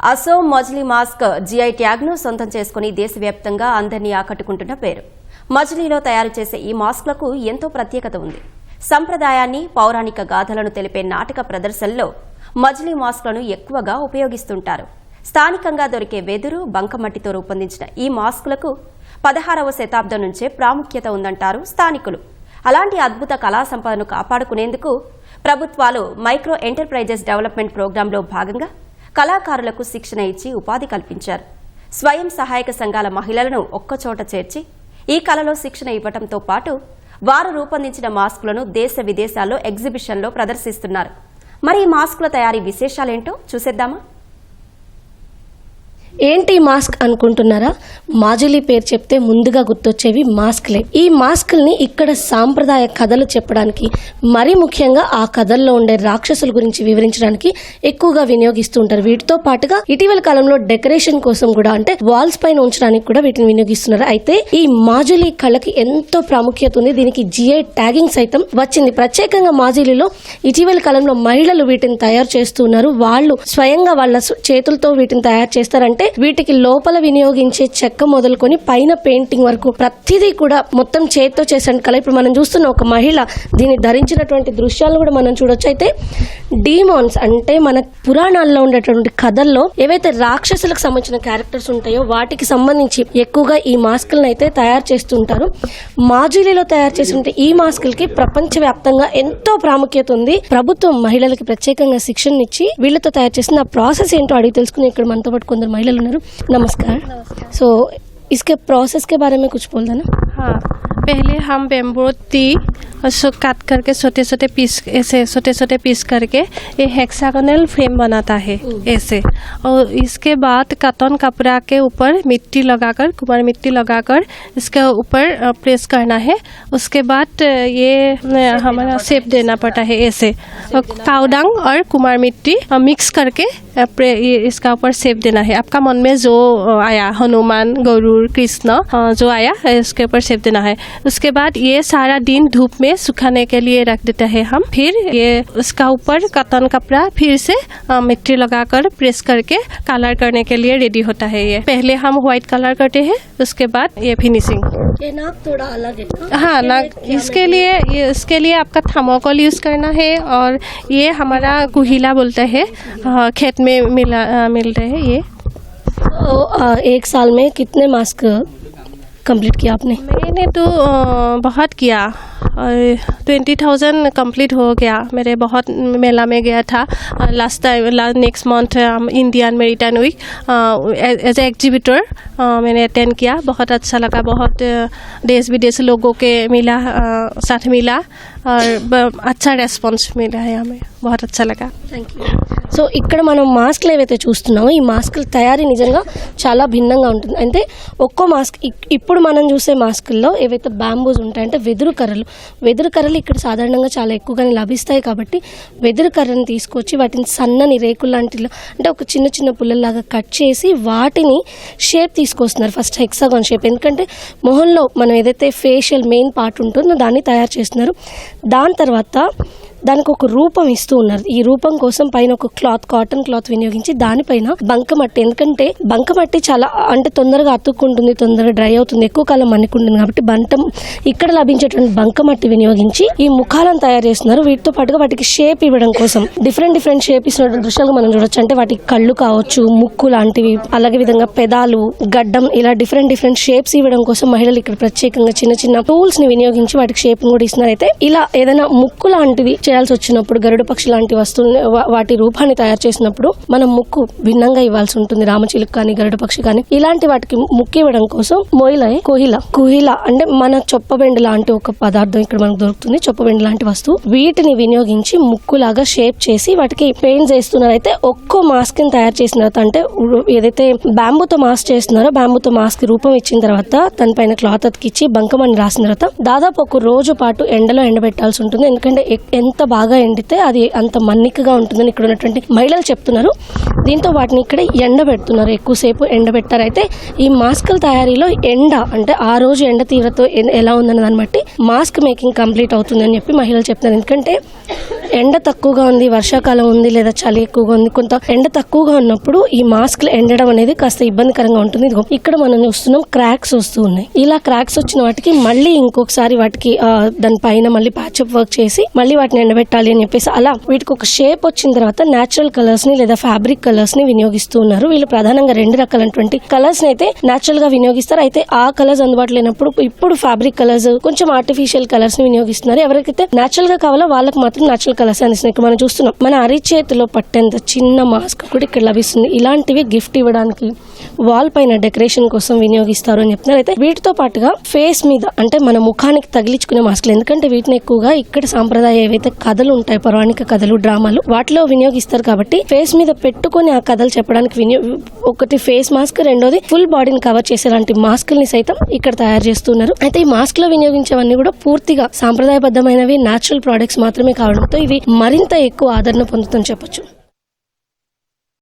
అసోం మజిలీ mask GI ట్యాగ్ను సొంతం చేసుకుని దేశవ్యాప్తంగా అందరినీ ఆకట్టుకుంటున్న పేరు. మజిలీలో తయారు చేసే ఈ మాస్క్లకు ఎంతో ప్రత్యేకత ఉంది. సంప్రదాయాన్ని, పౌరాణిక గాథలను తెలిపే నాటక ప్రదర్శనల్లో మజిలీ మాస్క్లను ఎక్కువగా ఉపయోగిస్తుంటారు. స్థానికంగా దొరికే వెదురు, బంకమట్టితో రూపొందించిన ఈ మాస్కులకు 16వ శతాబ్దం నుంచే ప్రాముఖ్యత ఉందంటారు స్థానికులు. అలాంటి అద్భుత కళా సంపదను కాపాడుకునేందుకు ప్రభుత్వాలు మైక్రో ఎంటర్ప్రైజెస్ డెవలప్మెంట్ ప్రోగ్రాంలో భాగంగా కళాకారులకు శిక్షణ ఇచ్చి ఉపాధి కల్పించారు. స్వయం సహాయక సంఘాల మహిళలను ఒక్కచోట చేర్చి ఈ కళలో శిక్షణ ఇవ్వడంతో పాటు వారు రూపొందించిన మాస్కులను దేశ విదేశాల్లో ఎగ్జిబిషన్లో ప్రదర్శిస్తున్నారు. మరి ఈ మాస్కుల తయారీ విశేషాలేంటో చూసేద్దామా? ఏంటి మాస్క్ అనుకుంటున్నారా? మాజులీ పేరు చెప్తే ముందుగా గుర్తొచ్చేవి మాస్క్లే. ఈ మాస్కుల్ని ఇక్కడ సాంప్రదాయ కథలు చెప్పడానికి, మరీ ముఖ్యంగా ఆ కథల్లో ఉండే రాక్షసుల గురించి వివరించడానికి ఎక్కువగా వినియోగిస్తూ ఉంటారు. వీటితో పాటుగా ఇటీవల కాలంలో డెకరేషన్ కోసం కూడా, అంటే వాల్స్ పైన ఉంచడానికి కూడా వీటిని వినియోగిస్తున్నారు. అయితే ఈ మాజులీ కళకి ఎంతో ప్రాముఖ్యత ఉంది. దీనికి జిఐ ట్యాగింగ్ సైతం వచ్చింది. ప్రత్యేకంగా మాజులీలో ఇటీవల కాలంలో మహిళలు వీటిని తయారు చేస్తున్నారు. వాళ్ళు స్వయంగా వాళ్ళ చేతులతో వీటిని తయారు చేస్తారంటే వీటికి లోపల వినియోగించే చెక్క మొదలుకొని పైన పెయింటింగ్ వరకు ప్రతిదీ కూడా మొత్తం చేతితో చేసిన కళ. ఇప్పుడు మనం చూస్తున్న ఒక మహిళ దీన్ని ధరించినటువంటి దృశ్యాలను కూడా మనం చూడొచ్చు. అయితే డీమాన్స్ అంటే మన పురాణాల్లో ఉండేటువంటి కథల్లో ఏవైతే రాక్షసులకు సంబంధించిన క్యారెక్టర్స్ ఉంటాయో వాటికి సంబంధించి ఎక్కువగా ఈ మాస్కులను అయితే తయారు చేస్తుంటారు. మాజులీలో తయారు చేసిన ఈ మాస్కులకి ప్రపంచవ్యాప్తంగా ఎంతో ప్రాముఖ్యత ఉంది. ప్రభుత్వం మహిళలకి ప్రత్యేకంగా శిక్షణ ఇచ్చి వీళ్ళతో తయారు చేసిన ప్రోసెస్ ఏంటో అడిగి తెలుసుకుని ఇక్కడ మనతో పాటు కొందరు మహిళలు ఉన్నారు. नमस्कार। सो इसके प्रोसेस के बारे में कुछ बोल देना। हाँ, पहले हम बेम्बो टी उसको काट करके छोटे छोटे पीस, ऐसे छोटे छोटे पीस करके ये हेक्सागोनल फ्रेम बनाता है ऐसे। और इसके बाद कॉटन कपड़ा के ऊपर मिट्टी लगाकर, कुमार मिट्टी लगाकर इसके ऊपर प्रेस करना है। उसके बाद ये हमारा शेप देना पड़ता है ऐसे। काउडंग और कुमार मिट्टी मिक्स करके इसका ऊपर शेप देना है। आपका मन में जो आया, हनुमान, गरुड़, कृष्ण जो आया इसके ऊपर शेप देना है। उसके बाद ये सारा दिन धूप में सुखाने के लिए रख देते हैं हम। फिर ये उसका ऊपर कॉटन कपड़ा फिर से मिट्टी लगाकर प्रेस करके कलर करने के लिए रेडी होता है। ये पहले हम व्हाइट कलर करते हैं, उसके बाद ये फिनिशिंग। ये नाक थोड़ा अलग है। हाँ, नाक इसके लिए आपका थर्मोकोल यूज़ करना है। और ये हमारा कुहिला बोलते हैं, खेत में मिलते हैं ये। एक साल में कितने मास्क कंप्लीट किया आपने? मैंने तो बहुत किया और 20,000 कंप्लीट हो गया मेरे। बहुत मेला में गया था last next month Indian maritime week as a exhibitor मैंने अटेंड किया। बहुत अच्छा लगा, बहुत देश विदेश लोगों के साथ मिला और अच्छा రెస్పాన్స్ मिला है हमें, बहुत अच्छा लगा। Thank you. సో ఇక్కడ మనం మాస్క్లు ఏవైతే చూస్తున్నామో ఈ మాస్కుల తయారీ నిజంగా చాలా భిన్నంగా ఉంటుంది. అంటే ఒక్కో మాస్క్ ఇప్పుడు మనం చూసే మాస్కుల్లో ఏవైతే బ్యాంబూస్ ఉంటాయంటే వెదురు కర్రలు ఇక్కడ సాధారణంగా చాలా ఎక్కువగానే లభిస్తాయి. కాబట్టి వెదురు కర్రని తీసుకొచ్చి వాటిని సన్నని రేకులు లాంటిలో, అంటే ఒక చిన్న చిన్న పుల్లల్లాగా కట్ చేసి వాటిని షేప్ తీసుకొస్తున్నారు. ఫస్ట్ హెక్సాగాన్ షేప్, ఎందుకంటే మొహంలో మనం ఏదైతే ఫేషియల్ మెయిన్ పార్ట్ ఉంటుందో దాన్ని తయారు చేస్తున్నారు. దాని తర్వాత దానికి ఒక రూపం ఇస్తూ ఉన్నారు. ఈ రూపం కోసం పైన ఒక కాటన్ క్లాత్ వినియోగించి దానిపైన బంకమట్టి, ఎందుకంటే బంకమట్టి చాలా అంటే తొందరగా అతుక్కుంటుంది, తొందరగా డ్రై అవుతుంది, ఎక్కువ కాలం మన్నికుంటుంది. కాబట్టి ఇక్కడ లభించేటువంటి బంకమట్టి వినియోగించి ఈ ముఖాలను తయారు చేస్తున్నారు. వీటితో పాటుగా వాటికి షేప్ ఇవ్వడం కోసం డిఫరెంట్ షేప్ ఇస్తున్న దృశ్యాలు మనం చూడొచ్చు. అంటే వాటికి కళ్ళు కావచ్చు, ముక్కు లాంటివి, అలాగే విధంగా పెదాలు, గడ్డం, ఇలా డిఫరెంట్ షేప్స్ ఇవ్వడం కోసం మహిళలు ఇక్కడ ప్రత్యేకంగా చిన్న టూల్స్ ని వినియోగించి వాటికి షేప్ కూడా ఇస్తున్నారు. అయితే ఇలా ఏదైనా ముక్కు లాంటివి చేయాల్సి వచ్చినప్పుడు, గరుడ పక్షి లాంటి వస్తువులు వాటి రూపాన్ని తయారు చేసినప్పుడు మనం ముక్కు భిన్నంగా ఇవ్వాల్సి ఉంటుంది. రామచిలుక కానీ, గరుడ పక్షి కానీ, ఇలాంటి వాటికి ముక్కు ఇవ్వడం కోసం కుహిల అంటే మన చొప్పబెండు లాంటి ఒక పదార్థం ఇక్కడ మనకు దొరుకుతుంది. చొప్పబెండు లాంటి వస్తువు, వీటిని వినియోగించి ముక్కులాగా షేప్ చేసి వాటికి పెయింట్స్ వేస్తున్నారు. అయితే ఒక్కో మాస్క్ ని తయారు చేసిన తర్వాత, అంటే ఏదైతే బ్యాంబూతో మాస్క్ చేస్తున్నారో బ్యాంబూతో మాస్క్ రూపం ఇచ్చిన తర్వాత దానిపైన క్లాత్ అతికిచ్చి బంకమని రాసిన తర్వాత దాదాపు ఒక రోజు పాటు ఎండలో ఎండబెట్టాల్సి ఉంటుంది. ఎందుకంటే ఎంత ఎంత బాగా ఎండితే అది అంత మన్నికగా ఉంటుందని ఇక్కడ ఉన్నటువంటి మహిళలు చెప్తున్నారు. దీంతో వాటిని ఇక్కడ ఎండబెడుతున్నారు, ఎక్కువసేపు ఎండబెట్టారు. అయితే ఈ మాస్కుల తయారీలో ఎండ అంటే ఆ రోజు ఎండ తీవ్రత ఎలా ఉందన్న దాన్ని బట్టి మాస్క్ మేకింగ్ కంప్లీట్ అవుతుందని చెప్పి మహిళలు చెప్తున్నారు. ఎందుకంటే ఎండ తక్కువగా ఉంది, వర్షాకాలం ఉంది, లేదా చలి ఎక్కువగా ఉంది, కొంత ఎండ తక్కువగా ఉన్నప్పుడు ఈ మాస్క్లు ఎండడం అనేది కాస్త ఇబ్బందికరంగా ఉంటుంది. ఇక్కడ మనం చూస్తున్నాం క్రాక్స్ వస్తూ ఉన్నాయి. ఇలా క్రాక్స్ వచ్చిన వాటికి మళ్ళీ ఇంకొకసారి వాటికి దానిపైన మళ్ళీ ప్యాచప్ వర్క్ చేసి మళ్ళీ వాటిని ఎండబెట్టాలి అని చెప్పేసి అలా వీటికి ఒక షేప్ వచ్చిన తర్వాత న్యాచురల్ కలర్స్ ని లేదా ఫ్యాబ్రిక్ కలర్స్ ని వినియోగిస్తూ ఉన్నారు. వీళ్ళు ప్రధానంగా 2 రకాలైనటువంటి కలర్స్ ని అయితే న్యాచురల్ గా వినియోగిస్తారు. అయితే ఆ కలర్స్ అందుబాటులో లేనప్పుడు ఇప్పుడు ఫ్యాబ్రిక్ కలర్స్, కొంచెం ఆర్టిఫిషియల్ కలర్స్ ని వినియోగిస్తున్నారు. ఎవరికైతే న్యాచురల్ గా కావాలో వాళ్ళకి మాత్రం న్యాచురల్ కలర్స్ అందిస్తున్నాయి. ఇక్కడ మనం చూస్తున్నాం మన అరిచేతిలో పట్టేంత చిన్న మాస్క్ కూడా ఇక్కడ లభిస్తుంది. ఇలాంటివి గిఫ్ట్ ఇవ్వడానికి, వాల్ పైన డెకరేషన్ కోసం వినియోగిస్తారు అని చెప్తున్నారు. అయితే వీటితో పాటుగా ఫేస్ మీద అంటే మన ముఖానికి తగిలించుకునే మాస్కులు, ఎందుకంటే వీటిని ఎక్కువగా ఇక్కడ సాంప్రదాయ ఏవైతే కథలు ఉంటాయి, పౌరాణిక కథలు, డ్రామాలు, వాటిలో వినియోగిస్తారు. కాబట్టి ఫేస్ మీద పెట్టుకుని ఆ కథలు చెప్పడానికి ఒకటి ఫేస్ మాస్క్, రెండోది ఫుల్ బాడీని కవర్ చేసేలాంటి మాస్కుల్ని సైతం ఇక్కడ తయారు చేస్తున్నారు. అయితే ఈ మాస్క్ లో వినియోగించేవన్నీ కూడా పూర్తిగా సాంప్రదాయబద్ధమైనవి, న్యాచురల్ ప్రొడక్ట్స్ మాత్రమే కావడంతో ఇవి మరింత ఎక్కువ ఆదరణ పొందుతుందని చెప్పొచ్చు.